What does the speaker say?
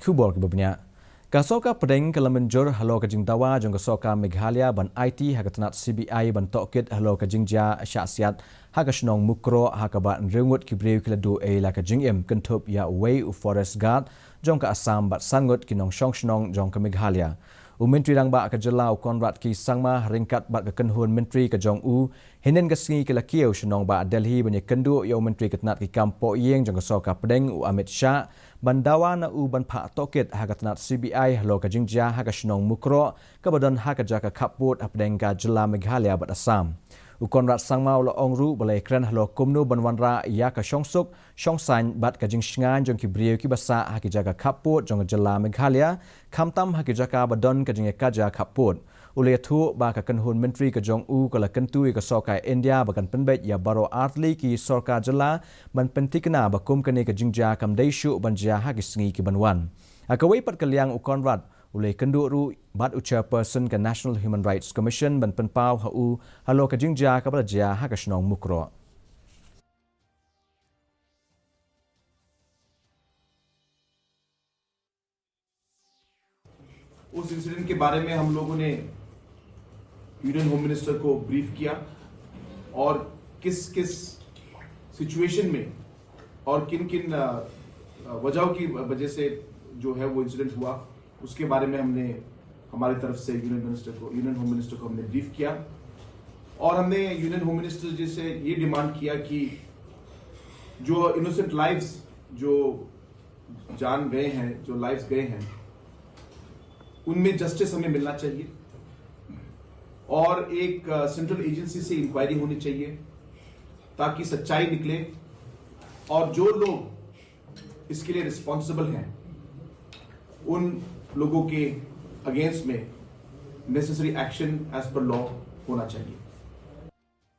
kubor ke babnya kasoka pedeng kalamanjur halo ka jingtawa jong kasoka Meghalaya ban IT hakatanat CBI ban tokit halo ka jingja syasiat hakasnong mukro hakaba rengut kibreu kiladu la ka jingem kentup ya way u forest guard jong ka Assam bat sangut kinong shongshnong jong ka Meghalaya Menteri rang ba ka jelau Konrad ki sangma ringkat bat ka kenhun menteri ka jong u hinen ka singi ka lakiau shnong ba Delhi banyak kendu yo menteri ketnat ki kampo yeng jong kasoka pedeng u Amit Shah bandawa na u ban pha toket hakatanat CBI halo ka jingja hakasnong mukro ka badan hakaja ka khaput apdeng ka jela Meghalaya bat Assam Konrad sangma lo ongru balai kran halo kumnu banwanra ya ka shongsuk shongsan bat ka jingsngan jong ki brieu ki basa hakija ka khaput jong jela Meghalaya khamtam hakija ka badan ka jinge kaja khaput ule thu ba ka kanhun menteri ka jong u ka la kentui ka sokai India bakan penbet ya baro artli ki sorka jela ban pentikna bakum kane ka jingja kam daishu banja hagisngi ki banwan akawai pat kaliang Konrad ule kendu ru bat chairperson ka National Human Rights Commission ban penpau hu halo ka jingja ka balaja hakasnong mukro उस इंसिडेंट के बारे में हम लोगों ने union home minister को ब्रीफ किया और किस किस सिचुएशन में और किन किन वजहों की वजह से जो है वो इंसिडेंट हुआ उसके बारे में हमने हमारी तरफ से यूनियन होम मिनिस्टर को हमने ब्रीफ किया और हमने यूनियन होम मिनिस्टर जी से ये डिमांड किया कि जो इनोसेंट लाइव्स जो जान गए हैं जो लाइव्स गए हैं उनमें जस्टिस हमें मिलना चाहिए और एक सेंट्रल एजेंसी से इंक्वायरी होनी चाहिए ताकि सच्चाई निकले और जो लोग इसके लिए रिस्पॉन्सिबल हैं उन लोगों के अगेंस्ट में necessary action as per law होना चाहिए।